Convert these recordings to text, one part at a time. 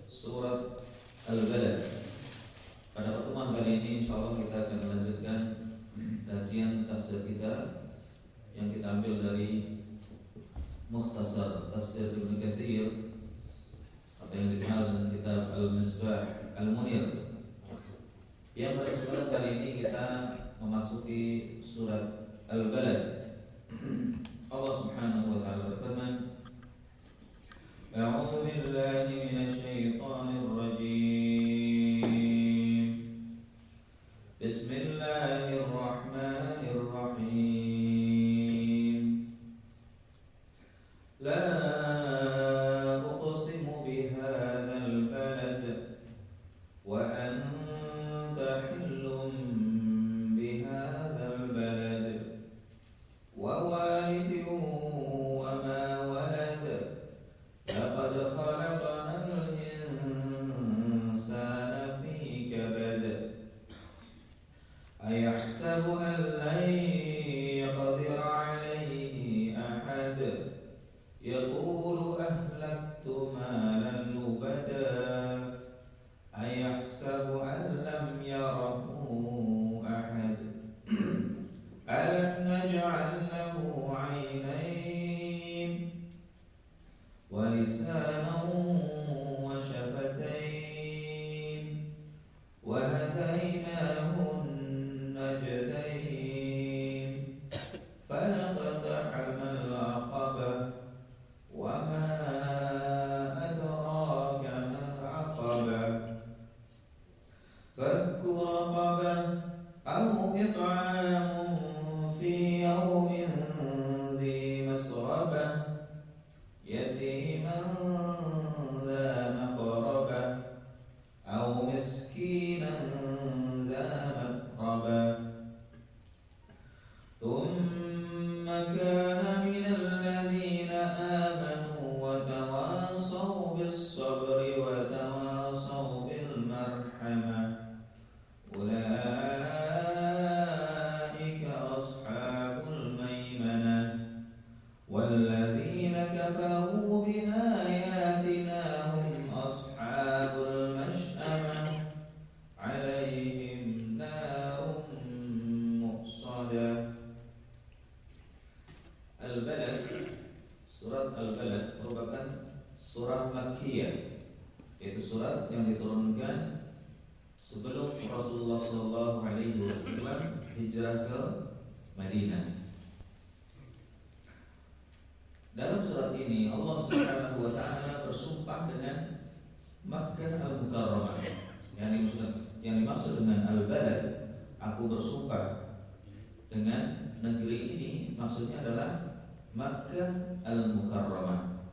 Surat Al-Balad. Pada pertemuan kali ini insyaallah kita akan melanjutkan kajian tafsir kita yang kita ambil dari Mukhtasar Tafsir Ibnu Katsir atau yang dikenal dengan kitab Al-Misbah Al-Munir. Yang pada kesempatan kali ini kita memasuki surat Al-Balad. Allah Subhanahu wa taala berfirman, A'udzu billahi minasyaitonir rajim. Bismillahirrahmanirrahim. La uqsimu bihadzal balad wa anta hillum bihadzal balad wa walidin wa ma walad laqad khalaqnal insana fi kabad ayahsabu an lan yaqdir alayhi ahad yaqulu ahlaktu malan lubada ayahsabu an lam yarahu ahad alam naj'al lahu 'aynayn wa lisanan wa shafatayn wa hadaynahu najdayn falaqtahama al-'aqabah wa ma adraka mal-'aqabah fakku raqabah aw it'amun fi yawmin dhi masrabah yatiman dha maqrabah aw miskinan dha matrabah thumma kana minal ladhina amanu wa tawasaw bis-sabri wa tawasaw bil marhamah ulaika ashabul maimanah walladzina kafaru bi ayatina hum ashabul mash'amah 'alaihim narun muqsadah. Al-Balad, surat Al-Balad merupakan surat Makkiyah, yaitu surat yang diturunkan sebelum Rasulullah SAW hijrah ke Madinah. Dalam surat ini Allah Subhanahu wa taala bersumpah dengan Makkah Al-Mukarramah. Yang dimaksud dengan Al-Balad, aku bersumpah dengan negeri ini, maksudnya adalah Makkah Al-Mukarramah,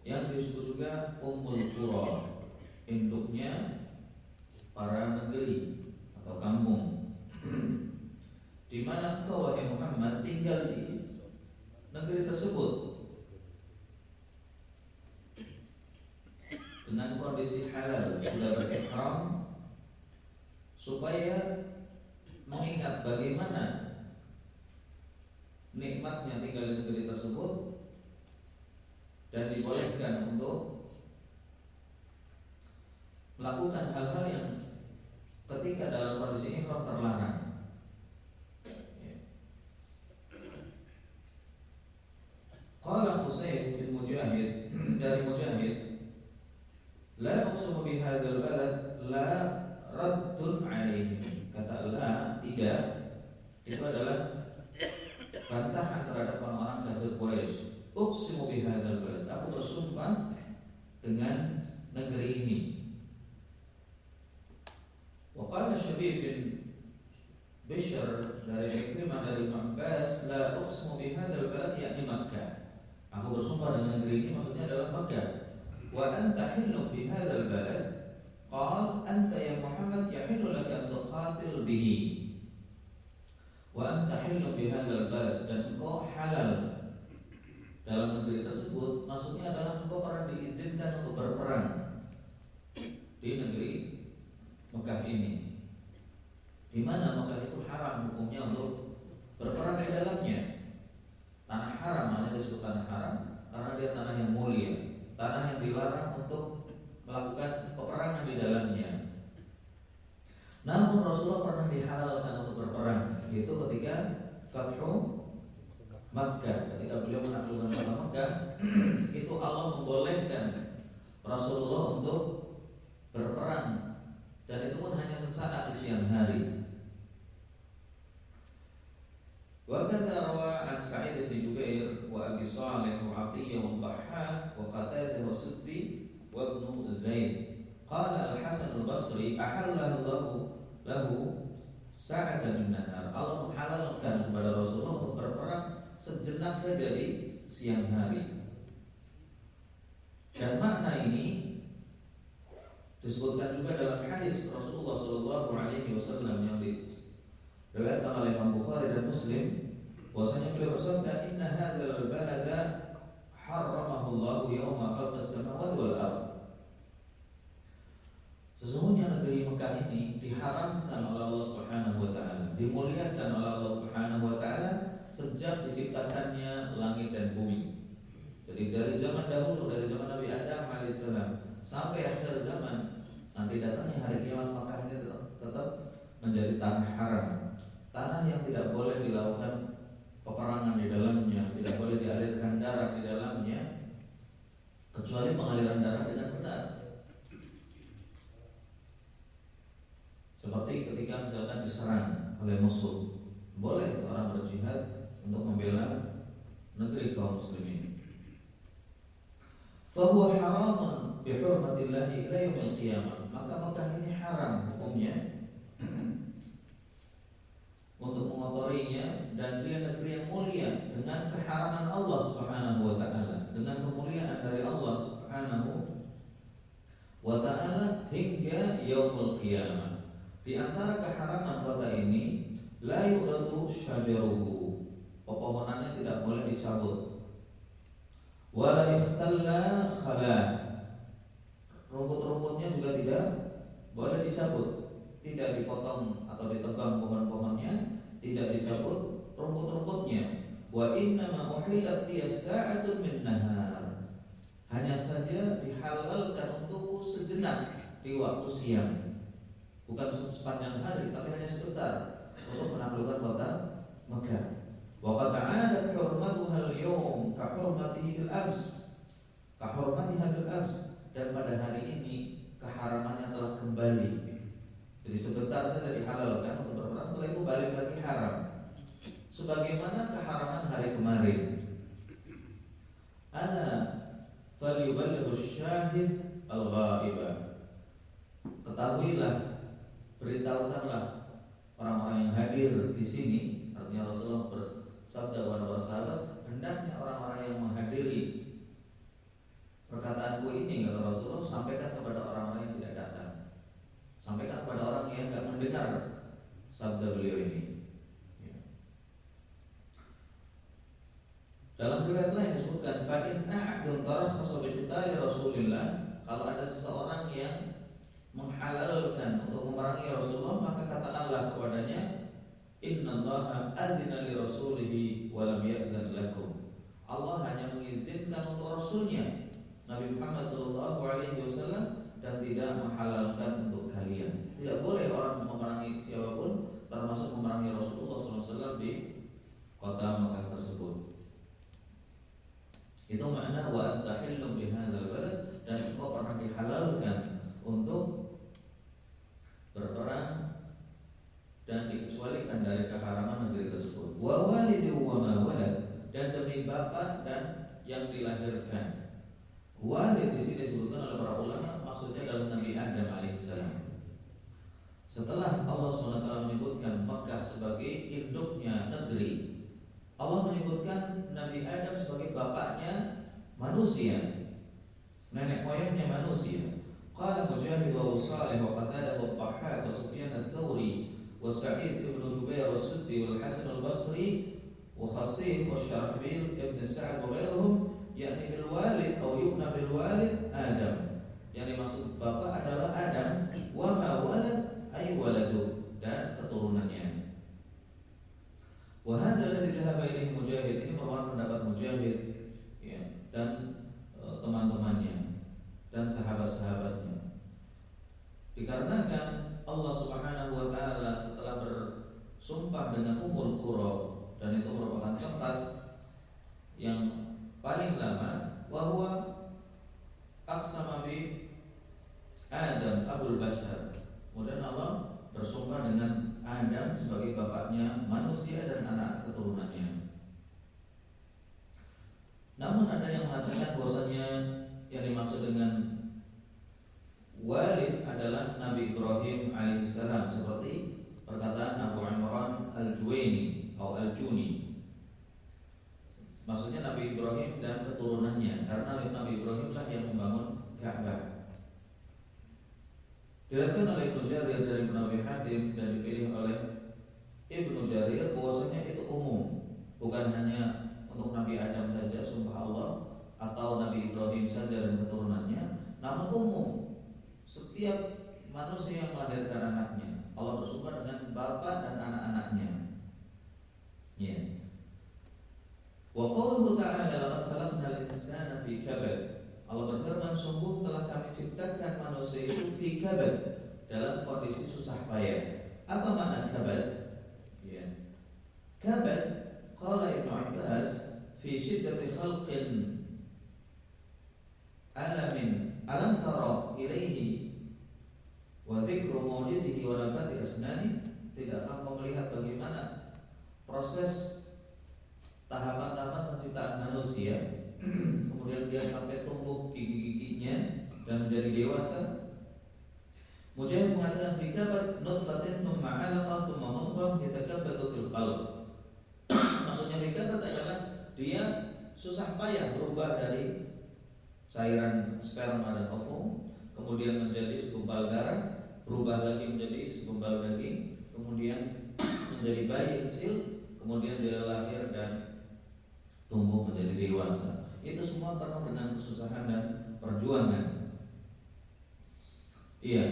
yang disebut juga Ummul Qura, induknya para negeri atau kampung, di mana engkau wahai Muhammad tinggal di negeri tersebut dengan kondisi halal, sudah berihram, supaya mengingat bagaimana nikmatnya tinggal di negeri tersebut dan dibolehkan untuk melakukan hal-hal yang ketika dalam kondisi ihram terlarang. Qala Husayn bin Mujahid, dari Mujahid, la uqsimu bihadzal balad la raddun alaihi. Kata la, tidak, itu adalah bantahan terhadap orang-orang kafir Quraisy. Uqsimu bihadzal balad, aku bersumpah dengan negeri ini. Wa qala Syabib bin Bishr dari Ikrimah dari Ibnu Abbas, la uqsimu bihadzal balad yakni Makkah. Aku bersumpah dengan negeri ini, maksudnya adalah Makkah. Wa anta hillu bihadzal balad, qal anta ya Muhammad yahillu laka an tuqatil bihi. Wa anta hillu bihadzal balad, dan engkau halal dalam negeri tersebut, maksudnya adalah engkau pernah diizinkan untuk berperang di negeri Mekah ini, di mana Mekah itu haram hukumnya untuk berperang di dalamnya. Tanah haram, maknanya disebut tanah haram karena dia tanah yang mulia, tanah yang dilarang untuk melakukan peperangan di dalamnya. Namun Rasulullah pernah dihalalkan untuk berperang, yaitu ketika Fathu Makkah, ketika beliau menaklukkan kota Makkah. Itu Allah membolehkan Rasulullah untuk berperang, dan itu pun hanya sesaat di siang hari. Wa kadza rawa an Sa'id bin Jubair wa Abi Shalih wa Athiyyah wa Dhahhak wa Qatadah wa Suddi wa Ibnu Zaid. Qala Al-Hasan Al-Basri ahallallahu lahu sa'atan min nahar. Allah menghalalkan kepada Rasulullah untuk berperang sejenak saja di siang hari. Dan makna ini disebutkan juga dalam hadis Rasulullah Shallallahu Alaihi Wasallam yang diriwayatkan oleh Imam Bukhari dan Muslim, bahwasanya beliau bersabda, Inna hadzal balada harramahu Allah yawma khalaqas samawati wal ardh. Sesungguhnya negeri Mekah ini diharamkan oleh Allah Subhanahu wa taala, dimuliakan oleh Allah Subhanahu wa taala sejak diciptakannya langit dan bumi. Jadi dari zaman dahulu, dari zaman Nabi Adam alaihissalam sampai akhir zaman, nanti datangnya hari kiamat, Mekah ini tetap menjadi tanah haram, tanah yang tidak boleh dilakukan peperangan di dalamnya, tidak boleh dialirkan darah di dalamnya, kecuali pengaliran darah dengan benar. Seperti ketika misalkan diserang oleh musuh, boleh orang berjihad untuk membela negeri kaum muslimin. Fahuwa haramun bihurmatillahi ila yaumil qiyamah. Maka Mekah ini haram hukumnya untuk mengotorinya, dan dia negeri yang mulia dengan keharaman Allah Subhanahu wa taala, dengan kemuliaan dari Allah Subhanahu wa taala hingga yaumul qiyamah. Di antara keharaman kota ini, la yughadu syajaruhu, pepohonannya tidak boleh dicabut, wala ikhtalla khala, rumput-rumputnya juga tidak boleh dicabut, tidak dipotong atau ditebang pohon-pohonnya, tidak dicabut rumput-rumputnya. Wa innama uhilat liyas sa'atun min nahar, hanya saja dihalalkan untukku sejenak di waktu siang, bukan sepanjang hari, tapi hanya sebentar untuk menaklukkan kota Mekah. Wa qad 'adat hurmatuha al-yawm ka hurmatihi bil ams, ka hurmatiha bil ams, dan pada hari ini keharamannya telah kembali. Jadi sebentar saja dihalalkan untuk berperang, setelah itu balik lagi haram, sebagaimana keharaman hari kemarin. Ala falyuballighu syahid al-ghaibah, ketahuilah, beritahukanlah orang-orang yang hadir di sini. Artinya Rasulullah bersabda kepada para sahabat, hendaknya orang-orang yang menghadiri perkataanku ini, kata Rasulullah, sampaikan kepada orang-orang yang tidak datang, sampaikan kepada orang yang tidak mendengar sabda beliau ini. Dalam riwayat lain disebutkan, fa in ahadun tarakhasa bi qitali Rasulillah, kalau ada seseorang yang menghalalkan untuk memerangi Rasulullah, maka katakanlah kepadanya, innallaha adzina li rasulihi wa lam ya'dzan lakum, Allah hanya mengizinkan untuk Rasulnya Nabi Muhammad SAW dan tidak menghalalkan untuk kalian. Tidak boleh orang memerangi siapapun, termasuk memerangi Rasulullah SAW di kota Mekah tersebut. Itu makna wa anta hillum bihadzal balad, dan engkau pernah dihalalkan untuk berperang dan dikecualikan dari keharaman negeri tersebut. Wa walidu wa ma walad, dan demi bapak dan yang dilahirkan. Walid di sini disebutkan oleh para ulama, maksudnya dalam Nabi Adam alaihissalam. Setelah Allah SWT menyebutkan Makkah sebagai induknya negeri, Allah menyebutkan Nabi Adam sebagai bapaknya manusia, nenek moyangnya manusia. Qala Mujahid wa Shalih wa Qatadah wa Dhahhak wa Sufyan ats-Tsauri wa Sa'id ibn Jubair wa Suddi wa Hasan al-Basri wa Khasih wa Syarbil ibn Sa'ad wa ghairuhum, yakni bil walid atau yubna bil walid Adam. Yang dimaksud bapak adalah Adam, wa ma walad ay waladu, dan keturunannya. Wa hadza alladhi dhahaba ilaihi Mujahid, ini merupakan pendapat Mujahid, ya. Dan sahabat-sahabatnya. Dikarenakan Allah Subhanahu wa taala setelah bersumpah dengan Ummul Qura, dan itu merupakan tempat yang paling lama, wa huwa aqsama bi Adam Abul Bashar. Kemudian Allah bersumpah dengan Adam sebagai bapaknya manusia dan anak keturunannya. Namun ada yang mengatakan bahwasanya yang dimaksud dengan walid adalah Nabi Ibrahim alaihissalam, seperti perkataan Abu Imran al-Juwaini atau al-Juni. Maksudnya Nabi Ibrahim dan keturunannya, karena Nabi Ibrahim lah yang membangun Ka'bah. Diriwayatkan oleh Ibnu Jarir dari Ibnu Abi Hatim dan dipilih oleh Ibnu Jarir bahwasanya itu umum, bukan hanya untuk Nabi Adam saja sumpah Allah, atau Nabi Ibrahim saja dan keturunannya, namun umum setiap manusia yang melahirkan anaknya. Allah bersumpah dengan bapak dan anak-anaknya. Ya. Wa qawluhu ta'ala laqad khalaqnal insana fi kabad. Allah berfirman, sungguh telah kami ciptakan manusia itu fi kabad, dalam kondisi susah payah. Apa makna kabad? Ya. Kabad qala Ibnu Abbas fi syiddati khalqin alam tara ilaihi wa dzikru mawjidihi wa nabati asnani. Tidakkah kau melihat bagaimana proses tahapan-tahapan penciptaan manusia kemudian dia sampai tumbuh gigi-giginya dan menjadi dewasa? Mujahid mengatakan fi kabad nutfatin thumma 'alaqah thumma mudghah yatakabbadu fil qalb. Maksudnya fi kabad adalah dia susah payah berubah dari cairan sperma dan ovum, kemudian menjadi segumpal darah, berubah lagi menjadi segumpal daging, kemudian menjadi bayi kecil, kemudian dia lahir dan tumbuh menjadi dewasa. Itu semua penuh dengan kesusahan dan perjuangan. Iya.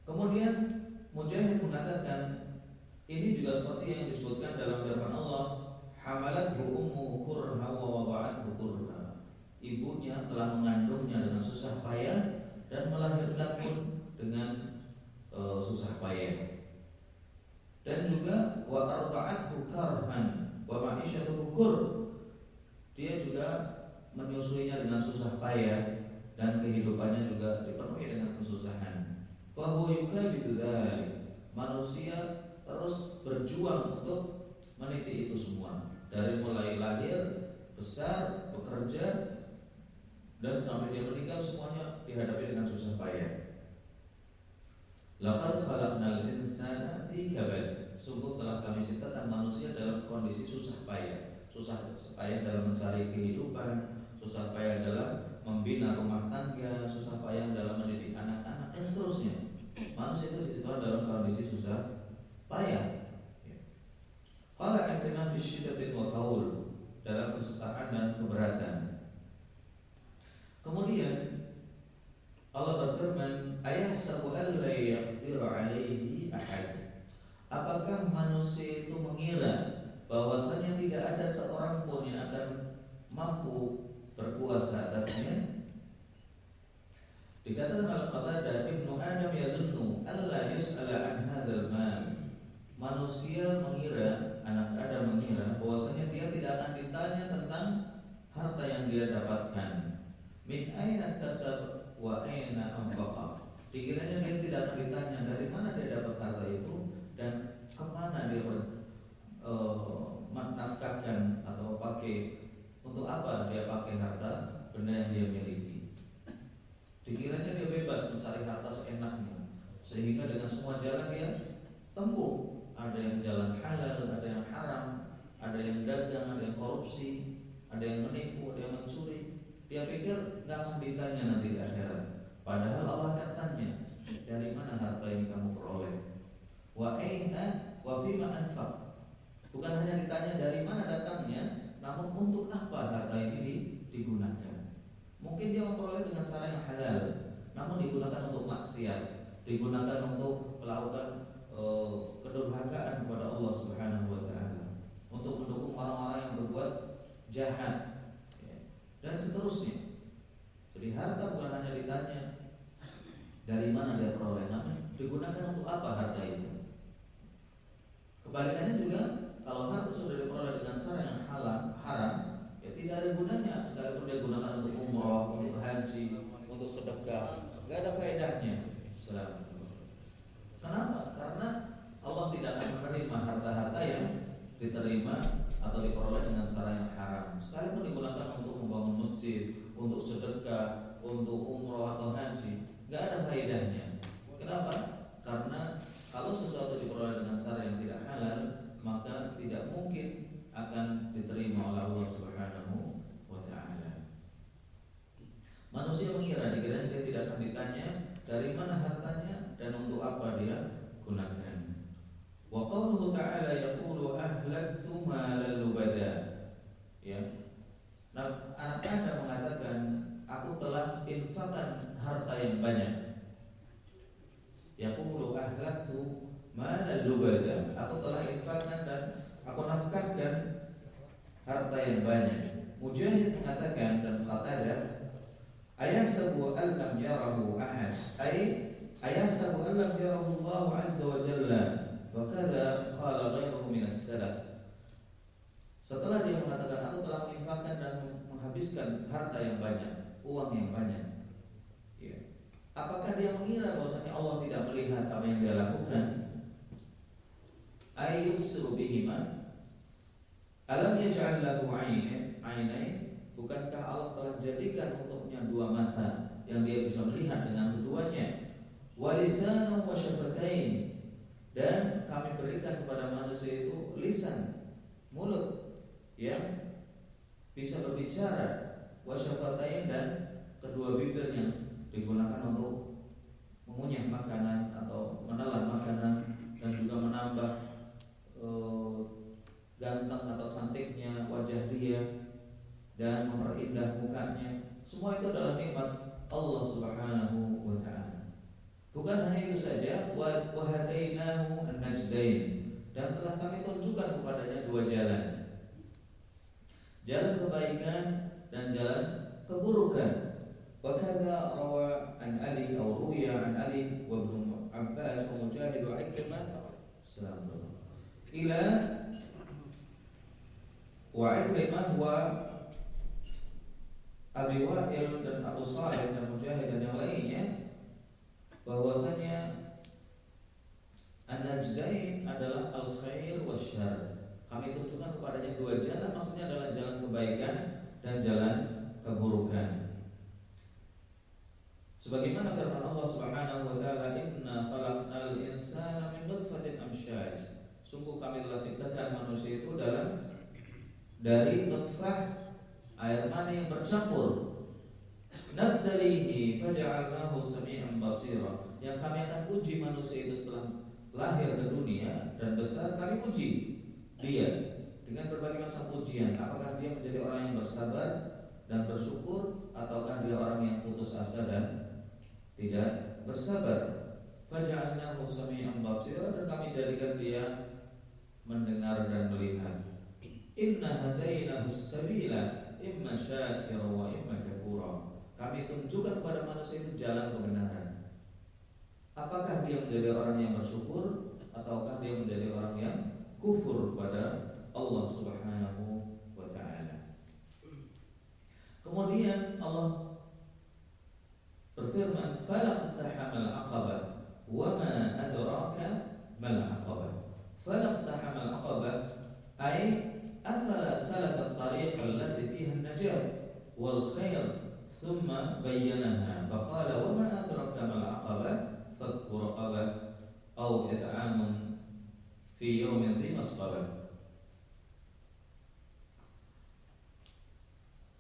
Kemudian Mujahid mengatakan ini juga seperti yang disebutkan dalam firman Allah, hamalathu ummuhu kurha wa wada'athu kurha. Ibunya telah mengandungnya dengan susah payah dan melahirkan pun dengan susah payah. Dan juga wa arda'athu karhan wa ma'isyatuhu kur. Dia juga menyusuinya dengan susah payah dan kehidupannya juga dipenuhi dengan kesusahan. Fa huwa yukabidu dzalik. Manusia terus berjuang untuk meniti itu semua, dari mulai lahir, besar, bekerja, dan sampai dia meninggal semuanya dihadapi dengan susah payah. Laqad khalaqnal insana fi kabad. Sungguh telah kami ciptakan manusia dalam kondisi susah payah. Susah payah dalam mencari kehidupan, susah payah dalam membina rumah tangga, susah payah dalam mendidik anak-anak, dan seterusnya. Manusia itu diciptakan dalam kondisi susah payah. Qala Ikrimah fi syiddatin wa qaul, dalam kesusahan dan keberatan. Kemudian Allah berfirman, ayahsabu an la yaqdiru alaihi ahad. Apakah manusia itu mengira bahwasanya tidak ada seorang pun yang akan mampu berkuasa atasnya? Dikatakan oleh Qatadah, Ibnu Adam yadhunnu alla yus'ala an hadzal mal. Manusia mengira, anak Adam mengira bahwasanya dia tidak akan ditanya tentang harta yang dia dapatkan. Min aina kasab wa aina anfaqa. Dikiranya dia tidak akan ditanya dari mana dia dapat harta itu dan kemana dia menafkahkan atau pakai, untuk apa dia pakai harta benda yang dia miliki. Dikiranya dia bebas mencari harta seenaknya, sehingga dengan semua jalan dia tempuh. Ada yang jalan halal, ada yang haram, ada yang dagang, ada yang korupsi, ada yang menipu, ada yang mencuri. Dia pikir nggak akan ditanya nanti di akhirat. Padahal Allah akan tanya, dari mana harta ini kamu peroleh? Wa aina wa fima anfaq. Bukan hanya ditanya dari mana datangnya, namun untuk apa harta ini digunakan. Mungkin dia memperoleh dengan cara yang halal, namun digunakan untuk maksiat, digunakan untuk melakukan kedurhakaan kepada Allah Subhanahu wa taala, untuk mendukung orang-orang yang berbuat jahat, dan seterusnya. Jadi harta bukan hanya ditanya dari mana dia peroleh, namun digunakan untuk apa harta itu. Kebalikannya juga, kalau harta sudah diperoleh dengan cara yang haram, ya tidak ada gunanya sekalipun dia gunakan untuk umroh, untuk haji, untuk sedekah, nggak ada faedahnya. Kenapa? Karena Allah tidak akan menerima harta-harta yang diterima atau diperoleh dengan cara yang haram. Sekalipun digunakan untuk membangun masjid, untuk sedekah, untuk umroh atau haji, nggak ada faedahnya. Kenapa? Karena kalau sesuatu diperoleh dengan cara yang tidak halal, maka tidak mungkin akan diterima oleh Allah Subhanahu wa Ta'ala. Manusia mengira dikiranya dia tidak akan ditanya dari mana hartanya dan untuk apa dia gunakan. Wa qawluhu ta'ala yaqulu ahlaktu malan lubada. Ya. Nah, anak Adam mengatakan, aku telah infakkan harta yang banyak. Yaqulu ahlaktu malan lubada. Aku telah infakkan dan aku nafkahkan harta yang banyak. Mujahid mengatakan dan Qatadah, ayahsabu an lam yarahu ahad, ayahsabu an lam yarahu Allah azza wa jalla, wa kadza qala ghairuhu min as-salaf. Setelah dia mengatakan aku telah menginfakkan dan menghabiskan harta yang banyak, uang yang banyak, ya. Apakah dia mengira bahwasanya Allah tidak melihat apa yang dia lakukan? Ayyubsiru bihima, alam yaj'al lahu 'ainain, bukankah Allah telah jadikan untuknya dua mata yang dia bisa melihat dengan keduanya? Wa lisanan wa syafatain, dan kami berikan kepada manusia itu lisan, mulut yang bisa berbicara, wa syafatain, dan kedua bibir yang digunakan untuk mengunyah makanan atau menelan makanan dan juga menambah ganteng atau cantiknya wajah dia dan memperindah mukanya. Semua itu adalah nikmat Allah Subhanahu wa Ta'ala. Bukan hanya itu saja, wa hadainahu an-najdain, dan telah kami tunjukkan kepadanya dua jalan, jalan kebaikan dan jalan keburukan. Wa kadza rawa an Ali aw ruya an Ali wa Ibnu Abbas wa Mujahid wa Ikrimah ila wa Ikrimah wa Abi Wa'il dan Abu Salih dan Mujahid dan yang lainnya, bahwasanya an-najdain adalah al-khair wasyarr. Kami tunjukkan kepadanya dua jalan, maksudnya adalah jalan kebaikan dan jalan keburukan. Sebagaimana firman Allah Subhanahu wa Ta'ala, inna khalaqnal insana min nutfatin amsyaj. Sungguh kami telah ciptakan manusia itu dari nutfah, air mani yang bercampur. Nabtalihi faja'alnahu sami'an basira. Yang kami akan uji manusia itu setelah lahir ke dunia dan besar, kami uji dia dengan berbagai macam ujian. Apakah dia menjadi orang yang bersabar dan bersyukur, ataukah dia orang yang putus asa dan tidak bersabar. Faja'alnahu sami'an basira, dan kami jadikan dia mendengar dan melihat. Inna hadainahu sabila imma syakira wa imma kafura. Kami tunjukkan kepada manusia itu jalan kebenaran. Apakah dia menjadi orang yang bersyukur, ataukah dia menjadi orang yang kufur pada Allah Subhanahu wa Ta'ala. Kemudian Allah berfirman, falaqtahamal aqabah wa ma adraka mal aqabah. Falaqtahamal aqabah ay afala salaka at-tariq allati fiha an-najah wal khair thumma bayyanaha faqala wa ma adraka mal aqabah fakku raqabah aw it'amun fi yawmin dhi masqabah.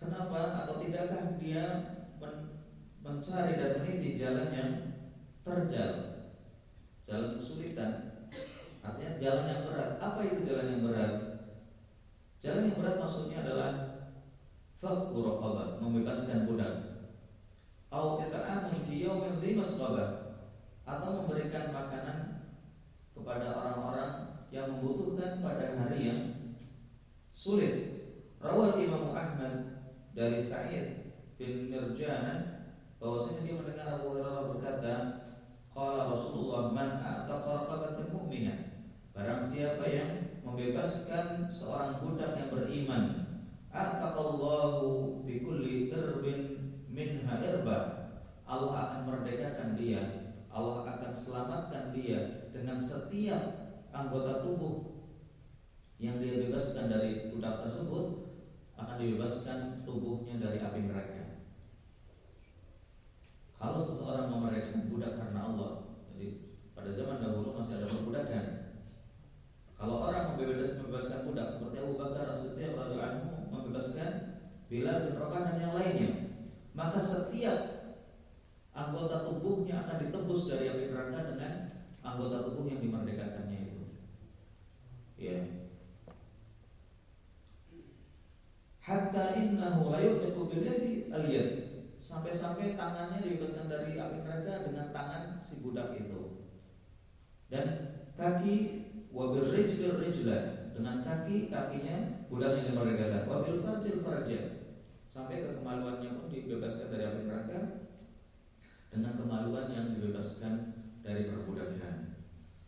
Kenapa atau tidakkah dia mencari dan meniti jalan yang terjal, jalan kesulitan, artinya jalan yang berat. Apa itu jalan yang berat? Jalan yang berat maksudnya adalah fakku raqabah, membebaskan budak, au it'amun fi yawmin dhi masqabah, atau memberikan makanan kepada orang-orang yang membutuhkan pada hari yang sulit. Rawal Imam Ahmad dari Sa'id bin Mirjana bahwasanya dia mendengar Abu Hurairah berkata, qala Rasulullah man a'taqa raqabatan mu'minah, barang siapa yang membebaskan seorang budak yang beriman, a'taqallahu bi kulli irbin minha irba, Allah akan merdekakan dia, Allah akan selamatkan dia dengan setiap anggota tubuh yang dia bebaskan dari budak tersebut, akan dibebaskan tubuhnya dari api neraka. Kalau seseorang memerdekakan budak karena Allah, jadi pada zaman dahulu masih ada perbudakan. Kalau orang membebaskan budak seperti Abu Bakar As-Siddiq radhiyallahu anhu membebaskan Bilal bin Rabah dan yang lainnya, maka setiap anggota tubuhnya akan ditebus dari api neraka dengan anggota tubuh yang dimerdekakannya itu. Ya. Hatta innahu la yuqitu bil yadi al-yad, sampai-sampai tangannya dibebaskan dari api neraka dengan tangan si budak itu, dan kaki wabil rijl rijla, dengan kakinya budak yang dimerdekakan, wabil farjil farja, sampai ke kemaluannya pun dibebaskan dari api neraka dengan kemaluan yang dibebaskan dari perbudakan.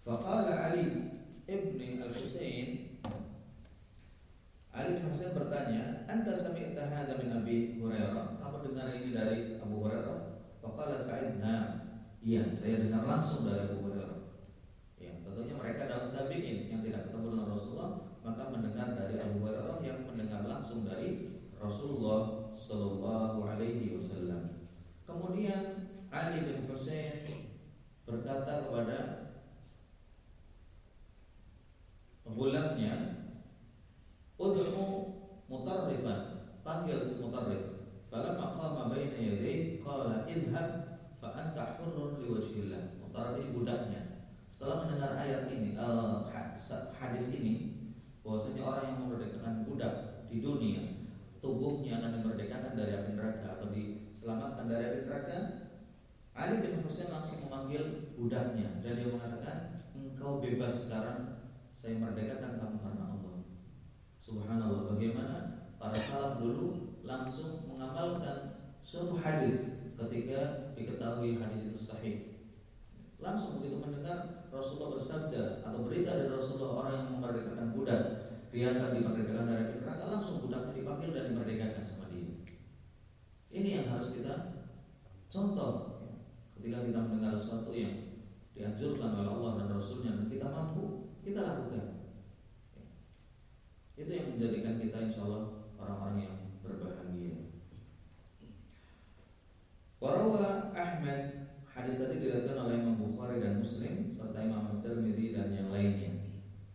Faqala Ali ibn al-Husain, Ali bin Husain bertanya, anta sami'ta hadza min Abi Hurairah, kamu dengar ini dari Abu Hurairah? Faqala Sa'id, nah, iya, saya dengar langsung dari Abu Hurairah. Ya, tentunya mereka dalam tabi'in yang tidak ketemu dengan Rasulullah, maka mendengar dari Abu Hurairah yang mendengar langsung dari Rasulullah sallallahu alaihi wasallam. Kemudian Ali bin Husain berkata kepada gulamnya, ud'u mutarrifan, panggil si mutarrif. Falamma qama baina yadayhi qala idhhab fa anta hurrun liwajhillah. Mutarrif ini budaknya. Setelah mendengar ayat ini, hadis ini, bahwasanya orang yang memerdekakan budak di dunia, tubuhnya akan dimerdekakan dari api neraka atau diselamatkan dari api neraka, Ali bin Husain langsung memanggil budaknya dan dia mengatakan, engkau bebas sekarang, saya merdekakan kamu karena Allah. Subhanallah, bagaimana para salaf dulu langsung mengamalkan suatu hadis ketika diketahui hadis itu sahih. Langsung begitu mendengar Rasulullah bersabda atau berita dari Rasulullah, orang yang memerdekakan budak dia akan dimerdekakan dari api neraka, langsung budaknya dipanggil dan dimerdekakan sama dia. Ini yang harus kita contoh ketika kita mendengar sesuatu yang dianjurkan oleh Allah dan Rasulnya dan kita mampu, kita lakukan. Itu yang menjadikan kita insya Allah orang-orang yang berbahagia. Warawa Ahmad, hadis tadi diriwayatkan oleh Imam Bukhari dan Muslim serta Imam Tirmidzi dan yang lainnya.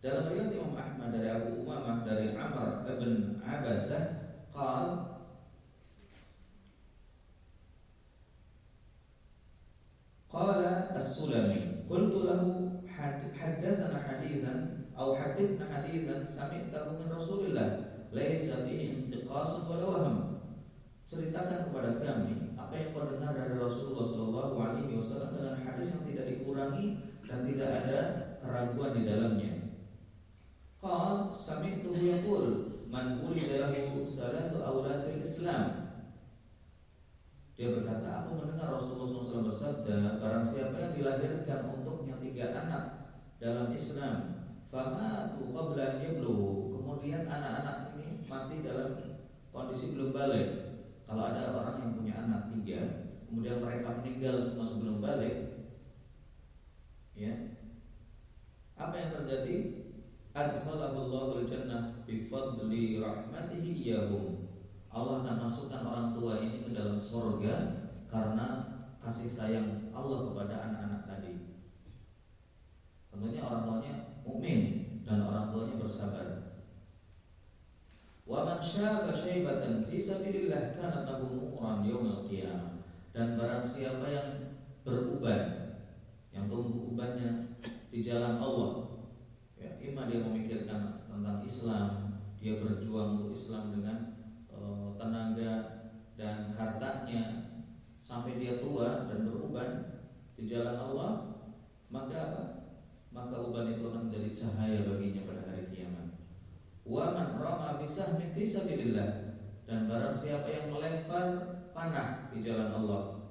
Dalam riwayat Imam Ahmad dari Abu Umamah dari Amr bin Abasah, qala as-Sulami, qultu lahu haddatsana haditsan أو حدثنا حديثا سمعته من رسول الله ليس فيه انتقاص ولا وهم. Ceritakan kepada kami apa yang kau dengar dari Rasulullah sallallahu alaihi wasallam dengan hadis yang tidak dikurangi dan tidak ada keraguan di dalamnya. Qal sami'tuhu yaqul man wulida lahu salatu awlatil Islam. Dia berkata, aku mendengar Rasulullah SAW bersabda, barang siapa yang dilahirkan untuknya 3 anak dalam Islam, famatu qabla yablugh, kemudian anak-anak ini mati dalam kondisi belum balik. Kalau ada orang yang punya anak 3, kemudian mereka meninggal semua sebelum balik, ya, apa yang terjadi? Adkhalahullahu al-jannah bi fadli rahmatihi iyahum. Allah akan masukkan orang tua ini ke dalam surga karena kasih sayang Allah kepada anak-anak tadi. Tentunya orang tuanya mukmin dan orang tuanya bersabar. Wa man syaba syaibatan fi sabilillah kanat lahu nuran yaumil qiyamah. Dan barang siapa yang beruban, yang tumbuh ubannya di jalan Allah, ya, imma dia memikirkan tentang Islam, dia berjuang untuk Islam dengan tenaga dan hartanya sampai dia tua dan beruban di jalan Allah, maka apa? Maka uban itu akan menjadi cahaya baginya pada hari kiamat. Wa man rama bisahmin fi sabilillah, dan barang siapa yang melempar panah di jalan Allah.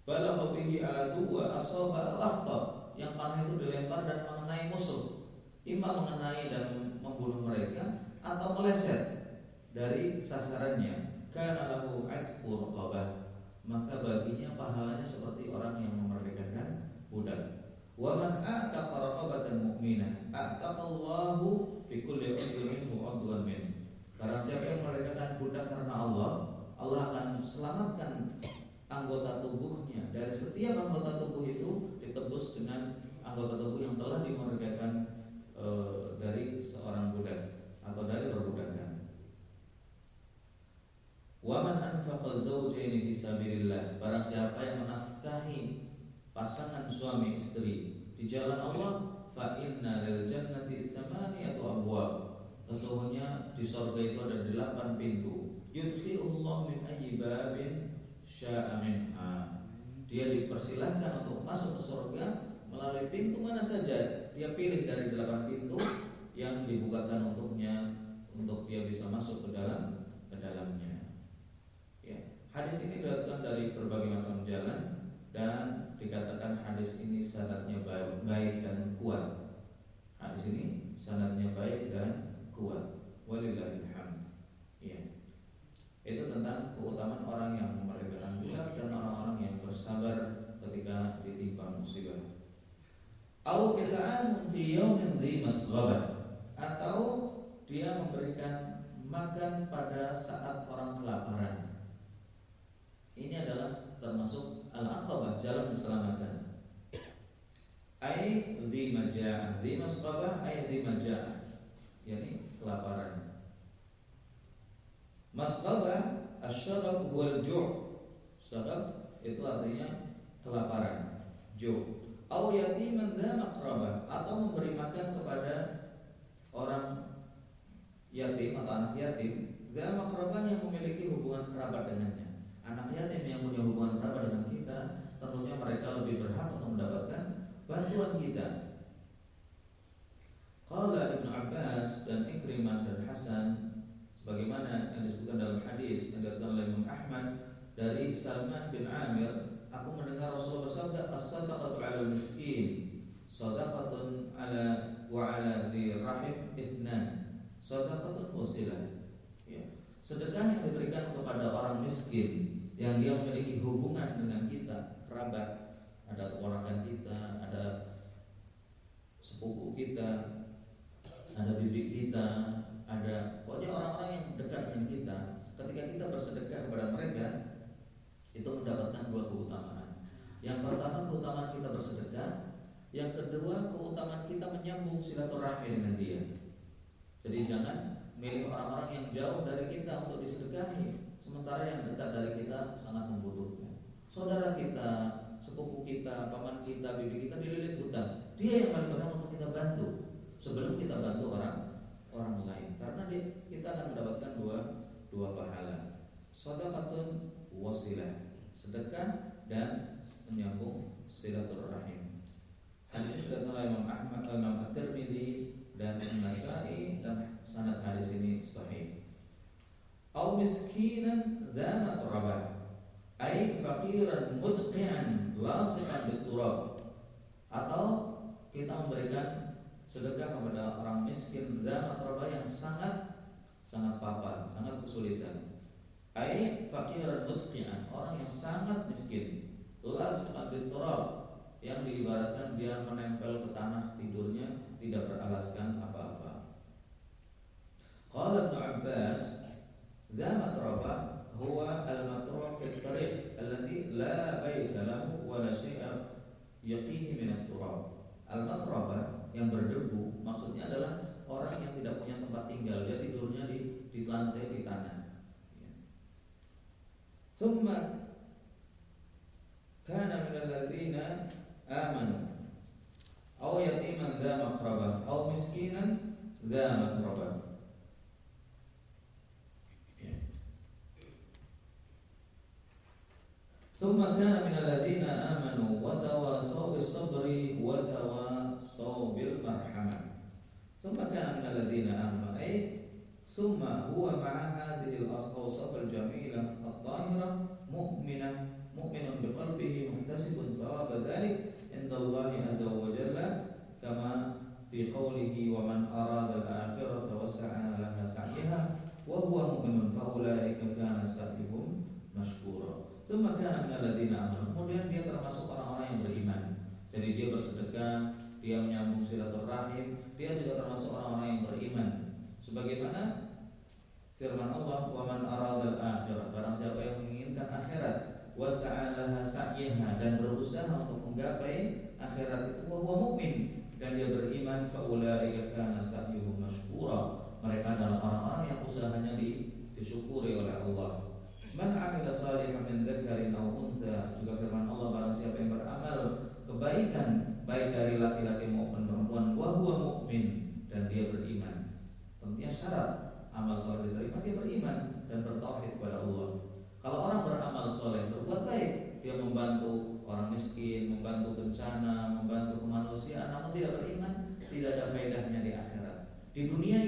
Balagha bihi aladu wa asaba al-akhta, yang panah itu dilempar dan mengenai musuh, imma mengenai dan membunuh mereka atau meleset dari sasarannya. Kana lahu 'atqu raqabah, maka baginya pahalanya seperti orang yang memerdekakan budak. Wa man a'taqa raqabatan mu'minah a'taqallahu bi kulli 'udwin minhu 'udwan min. Karena siapa yang memerdekakan budak karena Allah, Allah akan selamatkan anggota tubuhnya. Dari setiap anggota tubuh itu ditebus dengan anggota tubuh yang telah dimerdekakan dari seorang budak atau dari perbudakan. Wa man anfaqa zawjaini fi sabilillah, barang siapa yang menafkahi pasangan suami istri di jalan Allah, fa inna lil jannati tsamaniyatu abwab, sesungguhnya di surga itu ada 8 pintu. Yudkhilullah min ayyi babin syaa minha, dia dipersilahkan untuk masuk ke surga melalui pintu mana saja dia pilih dari 8 pintu yang dibukakan untuknya, untuk dia bisa masuk ke dalamnya. Ya, hadis ini diriwayatkan dari berbagai macam jalan dan dikatakan hadis ini sanadnya baik dan kuat. Hadis ini sanadnya baik dan kuat. Walillahil hamd. Ya. Itu tentang keutamaan orang yang memerdekakan budak dan orang-orang yang bersabar ketika ditimpa musibah. Au it'amun fi yaumin dhi masghabah, atau dia memberikan makan pada saat orang kelaparan. Ini adalah termasuk al-aqabah, jalan keselamatan. Ai dhi majaa, dhi masghabah ai dhi majaa, yakni kelaparan. Masghabah asyagab huwal ju', syagab itu artinya kelaparan, ju'. Au yatiman dha maqrabah, atau memberi makan kepada orang yatim atau anak yatim, dha maqrabah, yang memiliki hubungan kerabat dengannya. Anak yatim yang punya hubungan kerabat dengan kita, tentunya mereka lebih berhak untuk mendapatkan bantuan kita. Qala Ibnu Abbas dan Ikrimah dan Hasan, sebagaimana yang disebutkan dalam hadis yang diriwayatkan oleh Imam Ahmad dari Salman bin Amir, aku mendengar Rasulullah bersabda, as-sadaqatu 'alal miskin shadaqatun 'ala wa 'ala dhi rahim ithnan shadaqatun wasilah. Ya. Sedekah yang diberikan kepada orang miskin yang dia memiliki hubungan dengan kita, kerabat, ada keponakan kita, ada sepupu kita, ada bibi kita, ada pokoknya orang-orang yang dekat dengan kita. Ketika kita bersedekah kepada mereka, itu mendapatkan 2 keutamaan. Yang pertama, keutamaan kita bersedekah. Yang kedua, keutamaan kita menyambung silaturahmi dengan dia. Jadi jangan milih orang-orang yang jauh dari kita untuk disedekahi, sementara yang dekat dari kita sangat membutuhkan. Saudara kita, sepupu kita, paman kita, bibi kita dililit hutang, dia yang paling berhak untuk kita bantu sebelum kita bantu orang lain, karena kita akan mendapatkan dua pahala. Shadaqatun wasilah, sedekah dan menyambung silaturahim. Hadis ini datang oleh Imam Ahmad, Imam At-Tirmidzi dan An-Nasa'i, dan sanad hadis ini sahih. Au miskinan dza matrabah, ai faqiran mudqi'an lasiqan bit-turab, atau kita memberikan sedekah kepada orang miskin dza matrabah yang sangat papar, sangat kesulitan. Ai faqiran mudqi'an, orang yang sangat miskin, lasiqan bit-turab, yang diibaratkan dia menempel ke tanah tidurnya, tidak beralaskan apa-apa. Qala Ibnu Abbas, dza matrabah huwa al-matruh fi at-tariq alladhi la baita lahu wa la syai'a yaqihi min at-turab. Al-matrabah yang berdebu maksudnya adalah orang yang tidak punya tempat tinggal, dia tidurnya di lantai, di tanah. Tsumma kana min alladziina amanu aw yatiman dza maqrabah aw miskinan dza matrabah. Tsumma kana min alladziina amanu wa tawasaw bis-sabri wa tawasaw bil marhamah. Tsumma kana min alladziina amanu, Summa huwa ma'a hadhihi al-awsaf al-jamilah at-tahirah mu'minun biqalbihi muhtasibun thawab dhalik inda Allah azza wa jalla kama fi qawlihi wa man arada al-akhirata wa sa'a laha sa'yaha wa huwa mu'minun fa ulaika kana sa'yuhum mashkura. Summa kana min alladziina amanu. Kemudian dia termasuk orang-orang yang beriman. Jadi dia bersedekah, dia menyambung silaturahim, dia juga termasuk orang-orang yang beriman. Sebagaimana firman Allah, "Wa man aradal akhirah." Barang siapa yang menginginkan akhirat, wa sa'alaha sa'yaha, dan berusaha untuk menggapai akhirat itu, wa huwa mukmin, dan dia beriman, fa ulaika kana sa'yuhum mashkura. Mereka adalah orang-orang yang usahanya disyukuri oleh Allah. Man 'amila shalihan min dzakarin aw untha, juga firman Allah, barang siapa yang beramal kebaikan baik dari laki-laki maupun perempuan, wa huwa mukmin, dan dia beriman. Tentunya syarat amal soleh diterima, dia beriman dan bertauhid kepada Allah. Kalau orang beramal soleh, berbuat baik, dia membantu orang miskin, membantu bencana, membantu kemanusiaan, namun tidak beriman, tidak ada faedahnya di akhirat. Di dunia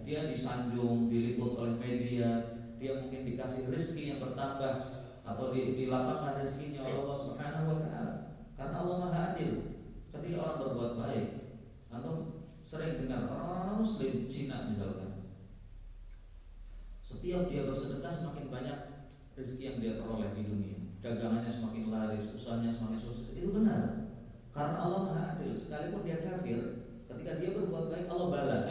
dia disanjung, diliput oleh media, dia mungkin dikasih rezeki yang bertambah atau dilapangkan rezekinya oleh Allah Subhanahu wa taala. Karena Allah Maha Adil. Ketika orang berbuat baik, atau sering dengar orang-orang Muslim Cina misalkan, setiap dia bersedekah semakin banyak rezeki yang dia peroleh di dunia, dagangannya semakin laris, usahanya semakin sukses. Itu benar, karena Allah Maha Adil. Sekalipun dia kafir, ketika dia berbuat baik Allah balas,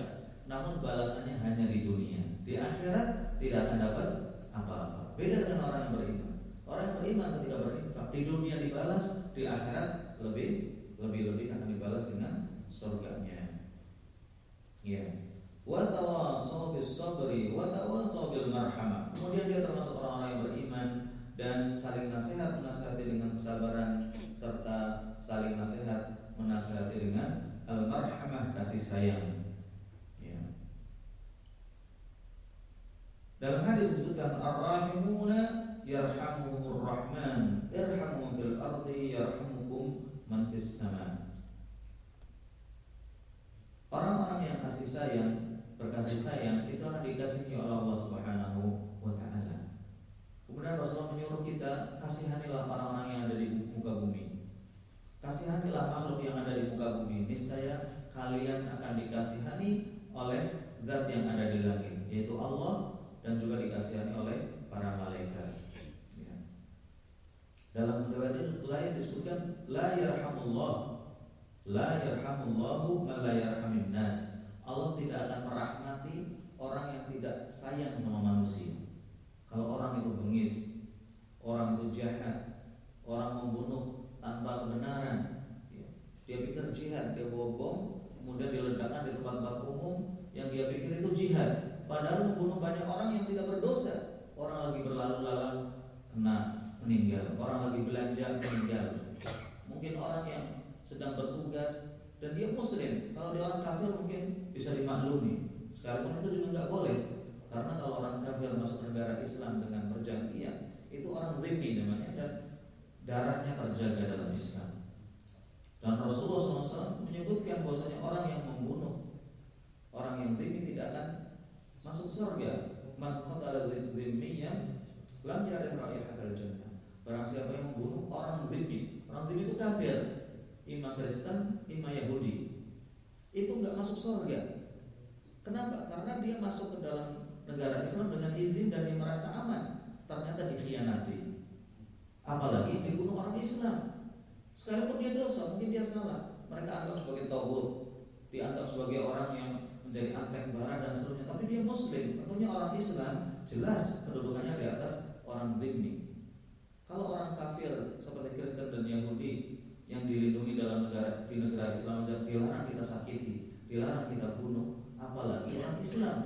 namun balasannya hanya di dunia. Di akhirat tidak akan dapat apa-apa. Beda dengan orang yang beriman. Orang yang beriman ketika berinfak di dunia dibalas, di akhirat lebih akan dibalas dengan surganya. Ya. Wa tawasaw bis sabri wa tawasaw bil marhamah. Kemudian dia termasuk orang-orang yang beriman dan saling nasihat menasihati dengan kesabaran, serta saling nasihat menasihati dengan al-marhamah, kasih sayang. Ya. Dalam hadis disebutkan ar-rahimuna yarhamuhumur rahman irhamu fil ardi yarhamukum man fis sama. Orang-orang yang kasih sayang, berkasih sayang, itu akan dikasihi oleh Allah Subhanahu wa taala. Kemudian Rasulullah menyuruh kita, kasihanilah orang-orang yang ada di muka bumi. Kasihanilah makhluk yang ada di muka bumi. Niscaya kalian akan dikasihani oleh zat yang ada di langit, yaitu Allah, dan juga dikasihani oleh para malaikat. Ya. Dalam riwayat lain disebutkan la yarhamullahu man la yarhamin nas. Allah tidak akan merahmati orang yang tidak sayang sama manusia. Kalau orang itu bengis, orang itu jahat, orang membunuh tanpa kebenaran, ya, dia pikir jihad, dia bawa bom, kemudian diledakkan di tempat-tempat umum yang dia pikir itu jihad, padahal membunuh banyak orang yang tidak berdosa. Orang lagi berlalu lalang kena meninggal, orang lagi belanja meninggal. Mungkin orang yang sedang bertugas dan dia muslim, kalau dia orang kafir mungkin bisa dimaklumi. Sekalipun itu juga nggak boleh, karena kalau orang kafir masuk ke negara Islam dengan perjanjian, itu orang dhimmi namanya, dan darahnya terjaga dalam Islam. Dan Rasulullah SAW menyebutkan bahwasanya orang yang membunuh orang yang dhimmi tidak akan masuk surga. Man qatala dhimmiyan lam yarih raihatal jannah. Barang siapa yang membunuh orang dhimmi, orang dhimmi itu kafir, imam Kristen, imam Yahudi, itu nggak masuk surga. Kenapa? Karena dia masuk ke dalam negara Islam dengan izin dan dia merasa aman, ternyata dikhianati. Apalagi dibunuh orang Islam, sekalipun dia dosa, mungkin dia salah, mereka anggap sebagai taghut, dianggap sebagai orang yang menjadi antek bara dan seterusnya. Tapi dia muslim, tentunya orang Islam jelas kedudukannya di atas orang dhimmi. Kalau orang kafir seperti Kristen dan Yahudi yang dilindungi dalam di negara Islam, dilarang kita sakiti, dilarang kita bunuh, apalagi orang Islam.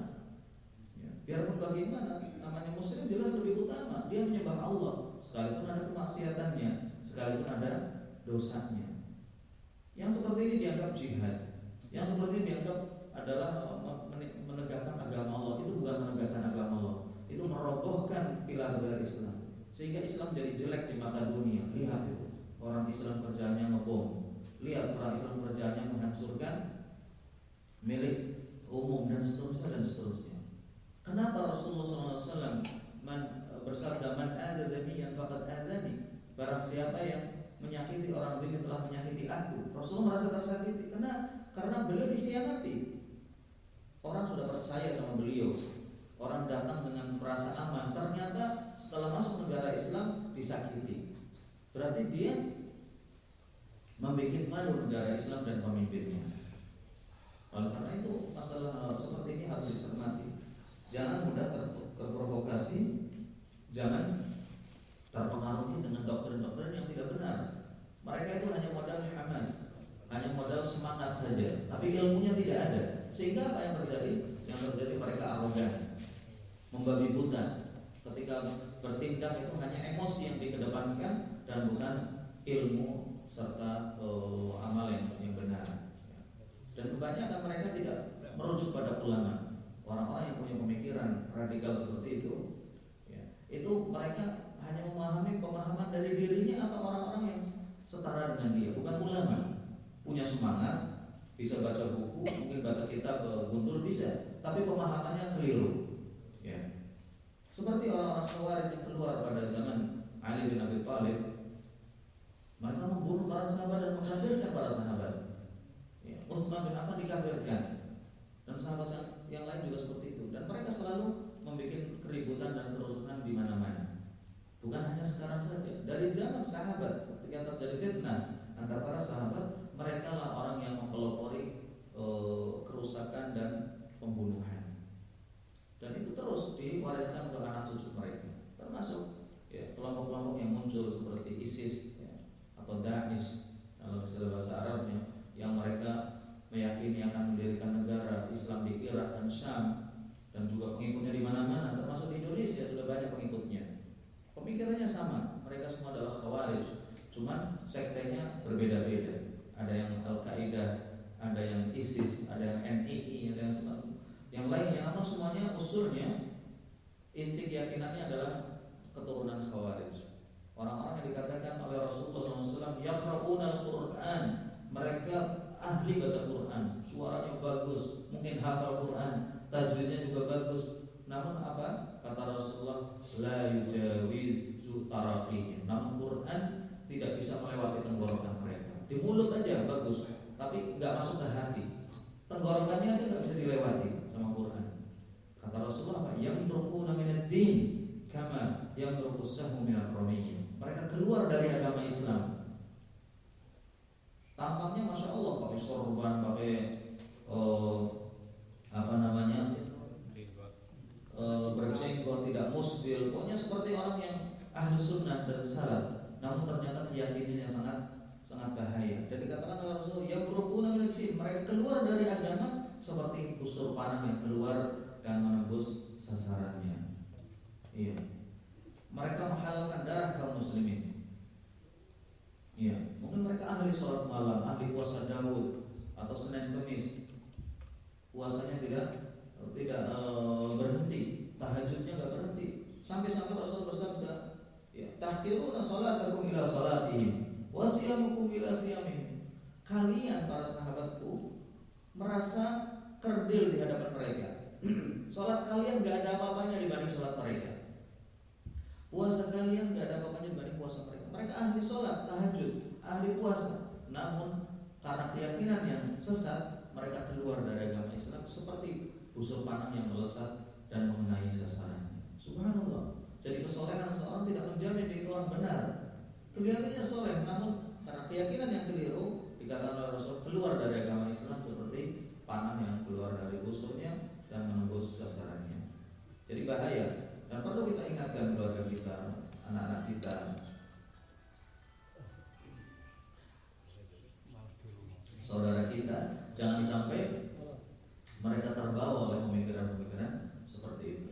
Ya, biarpun bagaimana, namanya muslim jelas lebih utama, dia menyembah Allah, sekalipun ada kemaksiatannya, sekalipun ada dosanya. Yang seperti ini dianggap jihad, yang seperti ini dianggap adalah menegakkan agama Allah. Itu bukan menegakkan agama Allah, itu merobohkan pilar-pilar Islam, sehingga Islam jadi jelek di mata dunia. Lihat itu, orang Islam kerjanya ngebom, lihat orang Islam kerjanya menghancurkan milik umum dan seterusnya dan seterusnya. Kenapa Rasulullah SAW bersabda man adza dzamiyan faqad adzani? Barang siapa yang menyakiti orang lain telah menyakiti aku. Rasulullah merasa tersakiti karena beliau dikhianati. Orang sudah percaya sama beliau, orang datang dengan merasa aman, ternyata setelah masuk negara Islam disakiti. Berarti dia membuat malu negara Islam dan pemimpinnya. Oleh karena itu masalah seperti ini harus dicermati. Jangan mudah terprovokasi, jangan terpengaruhi dengan doktrin-doktrin yang tidak benar. Mereka itu hanya modal hamas, hanya modal semangat saja, tapi ilmunya tidak ada. Sehingga apa yang terjadi? Yang terjadi mereka arogan, membabi buta. Ketika bertindak itu hanya emosi yang dikedepankan dan bukan ilmu serta amal yang benar. Dan kebanyakan mereka tidak merujuk pada ulama. Orang-orang yang punya pemikiran radikal seperti itu, ya, itu mereka hanya memahami pemahaman dari dirinya atau orang-orang yang setara dengan dia, bukan ulama. Punya semangat, bisa baca buku, mungkin baca kitab Guntur bisa, tapi pemahamannya keliru. Ya. Seperti orang-orang Khawarij yang keluar pada zaman Ali bin Abi Thalib, mereka membunuh para sahabat dan mengkafirkan para sahabat. Ya. Utsman bin Affan dikafirkan dan sahabat yang lain juga seperti itu. Dan mereka selalu membuat keributan dan kerusuhan di mana-mana. Bukan hanya sekarang saja, dari zaman sahabat ketika terjadi fitnah antara para sahabat, mereka lah orang yang mempelopori kerusakan dan pembunuhan. Dan itu terus diwariskan ke anak cucu mereka, termasuk ya, kelompok-kelompok yang muncul seperti ISIS ya, atau Daesh dalam istilah bahasa Arabnya, yang mereka meyakini akan mendirikan negara Islam di Irak dan Syam, dan juga pengikutnya di mana-mana, termasuk di Indonesia sudah banyak pengikutnya. Pemikirannya sama, mereka semua adalah Khawarij, cuman sektenya berbeda-beda. Ada yang Al-Qaeda, ada yang ISIS, ada yang NII, ada yang lainnya. Namun semuanya usulnya, inti keyakinannya adalah keturunan Khawarij. Orang-orang yang dikatakan oleh Rasulullah SAW yaqra'una al-Quran, mereka ahli baca Quran, suaranya bagus, mungkin hafal Quran, tajwidnya juga bagus. Namun apa? Kata Rasulullah, la yujawizu taraqihim. Namun Quran tidak bisa melewati tenggorokan mereka. Di mulut aja bagus, tapi nggak masuk ke hati. Tenggorokannya aja nggak bisa dilewati sama Quran. Kata Rasulullah apa? Yamruquna minad-din kama yamruqus sahmu minal ramiyyin. Mereka keluar dari agama Islam. Tampaknya masya Allah pakai sorban, pakai berjenggot, tidak musbil, pokoknya seperti orang yang ahli sunnah dan salaf. Namun ternyata keyakinannya sangat bahaya. Dan dikatakan oleh Rasulullah, ya berhubungan dengan din, mereka keluar dari agama seperti busur panah yang keluar dan menembus sasarannya. Iya. Mereka menghalalkan darah kaum muslimin. Iya. Mungkin mereka ahli sholat malam, ahli puasa Daud atau Senin Kemis. Puasanya tidak berhenti, tahajudnya nggak berhenti, sampai Rasul bersabda, ya, tahtiruna salatakum ila salatihim wa siyamukum ila siyamihim. Kalian para sahabatku merasa kerdil di hadapan mereka. Salat kalian nggak ada apa-apanya dibanding salat mereka. Puasa kalian nggak ada apa-apanya dibanding puasa mereka. Mereka ahli salat, tahajud, ahli puasa. Namun karena keyakinan yang sesat, mereka keluar dari agama Islam seperti busur panah yang melesat dan mengenai sasarannya. Subhanallah. Jadi kesolehan seorang tidak menjamin dia itu orang benar. Kelihatannya soleh, namun karena keyakinan yang keliru, dikatakan oleh Rasul keluar dari agama Islam seperti panah yang keluar dari busurnya dan menembus sasarannya. Jadi bahaya. Dan perlu kita ingatkan keluarga kita, anak-anak kita, saudara kita, jangan sampai mereka terbawa oleh pemikiran-pemikiran seperti itu.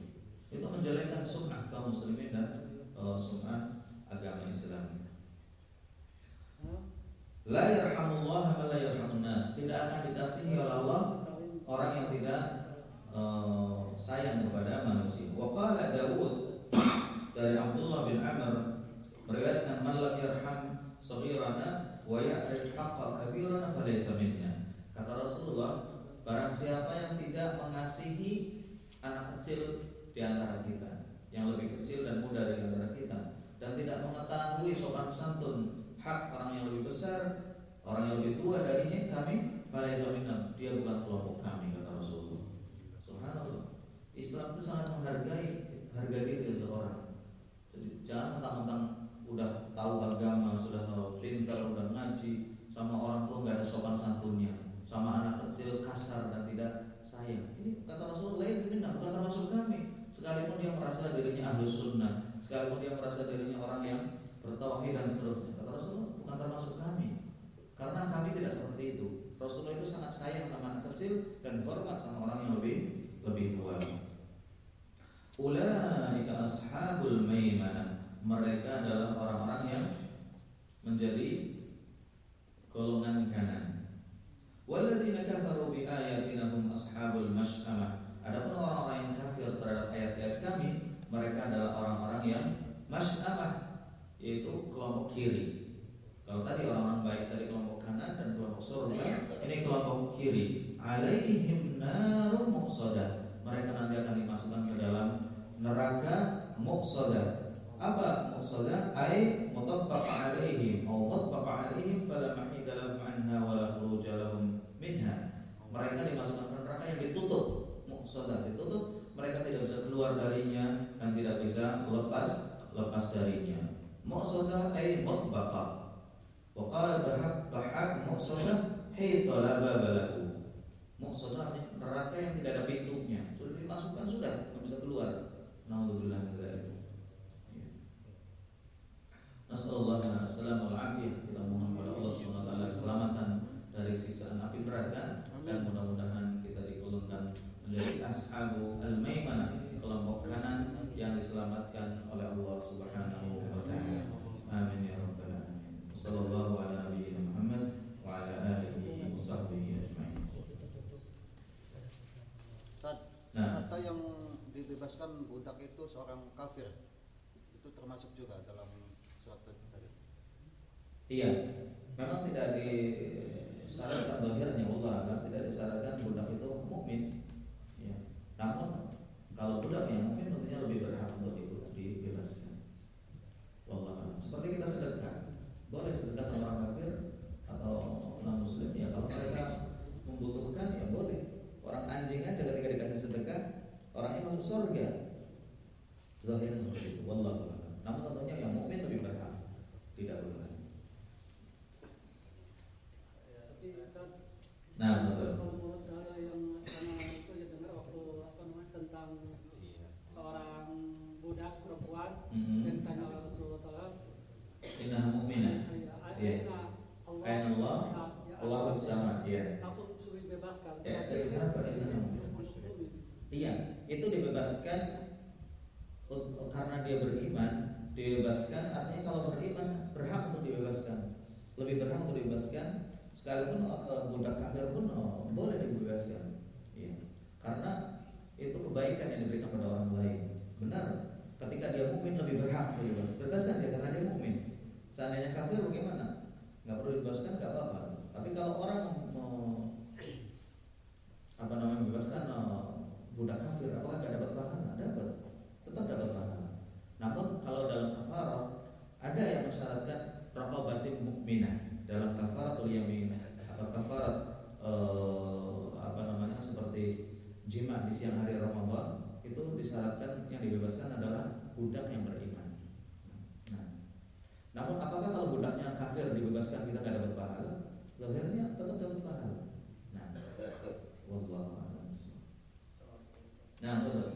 Itu menjelekkan sum'ah kaum muslimin dan sum'ah agama Islam. La yarhamullah man la yarhamun nas. Tidak akan dikasihi oleh Allah orang yang tidak sayang kepada manusia. Wa qala Daud dari Abdullah bin Amr meriwayatkan man lam yarham saghirana wa ya'rif haqqa kabirana falaysa minna. Kata Rasulullah, barang siapa yang tidak mengasihi anak kecil di antara kita, yang lebih kecil dan muda di antara kita, dan tidak mengetahui sopan santun hak orang yang lebih besar, orang yang lebih tua darinya, kami falaisa minna, dia bukan kelompok kami, kata Rasulullah. Subhanallah. Islam itu sangat menghargai harga diri seseorang. Jadi jangan mentang-mentang udah tahu agama, sudah tahu pintar, udah ngaji, sama orang tua nggak ada sopan santunnya, sama anak kecil kasar dan tidak sayang. Ini kata Rasulullah, itu bukan termasuk kami. Sekalipun dia merasa dirinya ahlus sunnah, sekalipun dia merasa dirinya orang yang bertauhid dan seterusnya, kata Rasulullah, bukan termasuk kami. Karena kami tidak seperti itu. Rasulullah itu sangat sayang sama anak kecil dan hormat sama orang yang lebih tua. Ulaika ashabul maimanah, mereka adalah orang-orang yang menjadi golongan kanan. Walladzina kafaru bi ayatina hum ashabul mash'amah. Adapun orang-orang yang kafir terhadap ayat-ayat kami, mereka adalah orang-orang yang mash'amah, yaitu kelompok kiri. Kalau tadi orang-orang baik tadi kelompok kanan dan kelompok surga, ini kelompok kiri. Alaihim narum muqsadah, mereka nanti akan dimasukkan ke dalam neraka muqsadah. Apa muqsadah? Ai mutabbaq alaihim atau mutabbaq alaihim fala mahida lahum anha wala khuruja lahum minha. Mereka dimasukkan ke neraka yang ditutup, muqsadah ditutup, mereka tidak bisa keluar darinya dan tidak bisa lepas darinya. Muqsadah ai mutbaqah. Wa qala bahaq muqsadah hita la babalahu. Muqsadah neraka yang tidak ada pintunya, sudah dimasukkan sudah tidak bisa keluar. Nauzubillah min dzalik. Nasallallahu alaihi wal afiyah. Kita mohon kepada Allah Subhanahu wa taala keselamatan dari siksaan api neraka, dan mudah-mudahan kita digolongkan menjadi ashabu al-maimanah, kelompok kanan yang diselamatkan oleh Allah Subhanahu wa taala. Amin ya rabbal alamin. Sallallahu ala nabiyyina Muhammad wa ala alihi wa sahbihi ajma'in. Kata yang dibebaskan budak itu seorang kafir, itu termasuk juga dalam surat tadi. Iya, memang tidak disyaratkan zahirnya, Allah tidak disyaratkan budak itu mukmin. Ya. Namun kalau budak yang mukmin tentunya lebih berhak untuk itu dibebaskan. Wallah, seperti kita sedekah, boleh sedekah sama orang kafir atau non muslim, ya kalau mereka membutuhkan ya boleh. Orang anjing aja ketika dikasih sedekah, orangnya masuk surga. Zahirnya seperti itu. Wallah. Namun tentunya yang mukmin lebih berhak, tidak boleh. Nah, betul. Kalau menurut saya yang sana itu ya dengar waktu tentang seorang budak perempuan yang ditanya oleh Rasulullah SAW. Innaha mu'minah. Iya. Aina Allah, Allah bersama. Iya. Langsung suruh dibebaskan. Iya, itu dibebaskan karena dia beriman. Dibebaskan artinya kalau beriman berhak untuk dibebaskan, lebih berhak untuk dibebaskan. Sekalipun budak kafir pun boleh dibebaskan, ya. Karena itu kebaikan yang diberikan pada orang lain. Benar, ketika dia mukmin lebih berhak untuk dibebaskan dia karena dia mukmin. Seandainya kafir bagaimana? Nggak perlu dibebaskan, nggak apa-apa. Tapi kalau orang membebaskan budak kafir, apakah nggak dapat pahala? Dapat, tetap dapat pahala. Namun kalau dalam kafarah ada yang mensyaratkan raqabatin mukminah dalam kafaratul yamin atau kafarat seperti jima di siang hari Ramadan, itu disyaratkan yang dibebaskan adalah budak yang beriman. Nah, namun apakah kalau budaknya kafir dibebaskan kita nggak dapat pahala? Zahirnya tetap dapat pahala. Nah, wallahu a'lam. Nah, betul.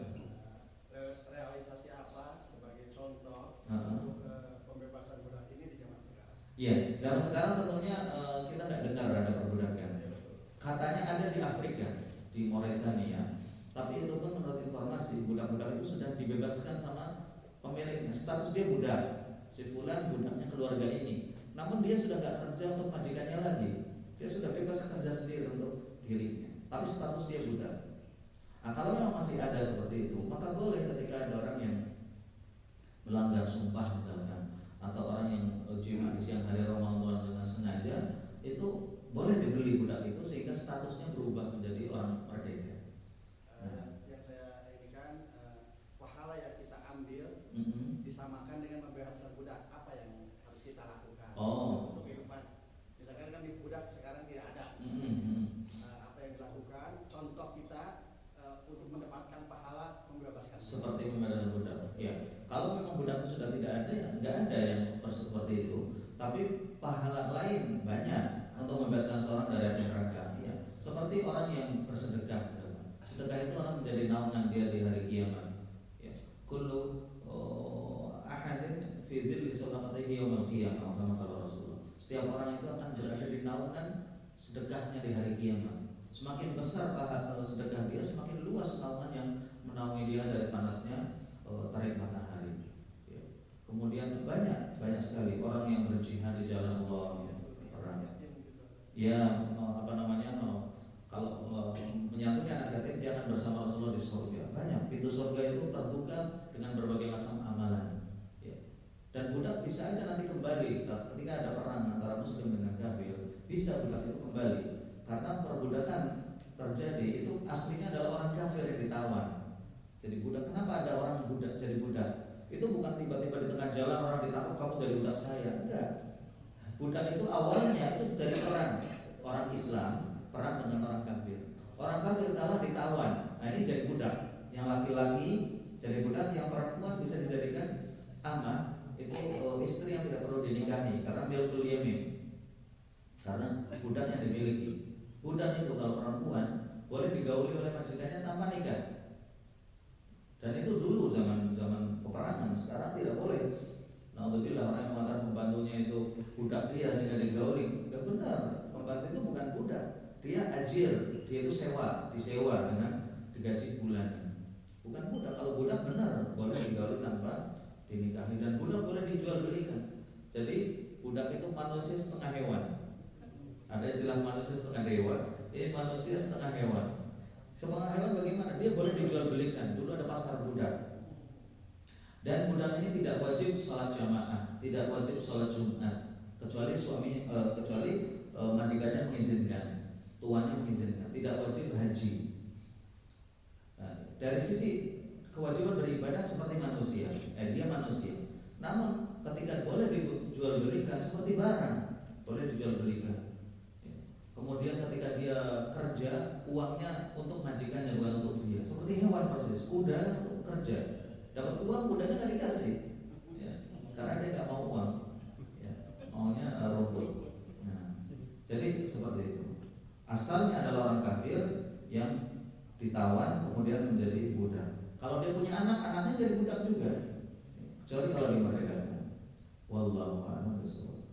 Realisasi apa sebagai contoh untuk pembebasan budak ini di zaman sekarang? Iya, zaman sekarang tentunya kita nggak dengar ada perbudakan. Katanya ada di Afrika, di Mauritania. Tapi itu pun menurut informasi budak-budak itu sudah dibebaskan sama pemiliknya. Status dia budak, si fulan budaknya keluarga ini. Namun dia sudah nggak kerja untuk majikannya lagi. Dia sudah bebas kerja sendiri untuk dirinya. Tapi status dia budak. Nah, kalau memang masih ada seperti itu, maka boleh ketika ada orang yang melanggar sumpah misalkan, atau orang yang jima di siang hari Ramadan dengan sengaja, itu boleh dibeli budak itu sehingga statusnya berubah menjadi orang merdeka. Yang saya ingin seperti membebaskan budak. Ya, kalau memang budaknya sudah tidak ada, ya nggak ada yang seperti itu. Tapi pahala lain banyak untuk membebaskan seorang dari api neraka. Ya, seperti orang yang bersedekah. Sedekah itu orang menjadi naungan dia di hari kiamat. Ya, kullu ahadin fi dhilli sadaqatihi yaumil qiyamah, kama qala Rasulullah. Setiap orang itu akan berada di naungan sedekahnya di hari kiamat. Semakin besar pahala sedekah dia, semakin luas naungan yang menaungi dia dari panasnya terik matahari. Ya. Kemudian banyak sekali orang yang berjihad di jalan Allah, ya, perang. Ya, kalau menyantuni anak yatim dia akan bersama Rasulullah di surga. Banyak pintu surga itu terbuka dengan berbagai macam amalan. Ya. Dan budak bisa aja nanti kembali ketika ada perang antara Muslim dengan kafir, bisa budak itu kembali karena perbudakan terjadi itu aslinya adalah orang kafir yang ditawan. Jadi budak, kenapa ada orang budak jadi budak? Itu bukan tiba-tiba di tengah jalan orang ditangkap kamu jadi budak saya, enggak. Budak itu awalnya itu dari orang Islam perang dengan orang kafir. Orang kafir kalah ditawan. Nah ini jadi budak. Yang laki-laki jadi budak, yang perempuan bisa dijadikan amah. Itu istri yang tidak perlu dinikahi karena milkul yamin. Karena budak yang dimiliki. Budak itu kalau perempuan boleh digauli oleh majikannya tanpa nikah. Dan itu dulu zaman peperangan, sekarang tidak boleh. Naudzubillah, orang yang mengatakan pembantunya itu budak dia sehingga digauli, tidak benar. Pembantu itu bukan budak, dia ajir, dia itu disewa dengan digaji bulanan. Bukan budak. Kalau budak benar boleh digauli tanpa dinikahi, dan budak boleh dijual belikan. Jadi budak itu manusia setengah hewan. Ada istilah manusia setengah dewa, ini manusia setengah hewan. Setengah hewan bagaimana? Dia boleh dijual belikan. Dulu ada pasar budak. Dan budak ini tidak wajib sholat jamaah, tidak wajib sholat Jumat, kecuali majikannya mengizinkan, tuannya mengizinkan. Tidak wajib haji. Nah, dari sisi kewajiban beribadah seperti manusia, dia manusia. Namun ketika boleh dijual belikan seperti barang, boleh dijual belikan. Kemudian ketika dia kerja, uangnya untuk majikannya bukan untuk dia. Seperti hewan persis, kuda untuk kerja. Dapat uang, kudanya nggak dikasih, ya, karena dia nggak mau uang, ya, maunya rumput. Nah, jadi seperti itu. Asalnya adalah orang kafir yang ditawan kemudian menjadi budak. Kalau dia punya anak, anaknya jadi budak juga, kecuali kalau dimerdekakan. Wallahu a'lam bishawab.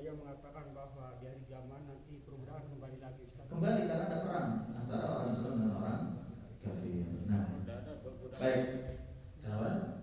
Dia mengatakan bahwa di hari zaman nanti perubahan kembali lagi, Ustaz. Kembali karena ada perang antara orang Islam dengan orang kafir. Nah, baik. Kenapa?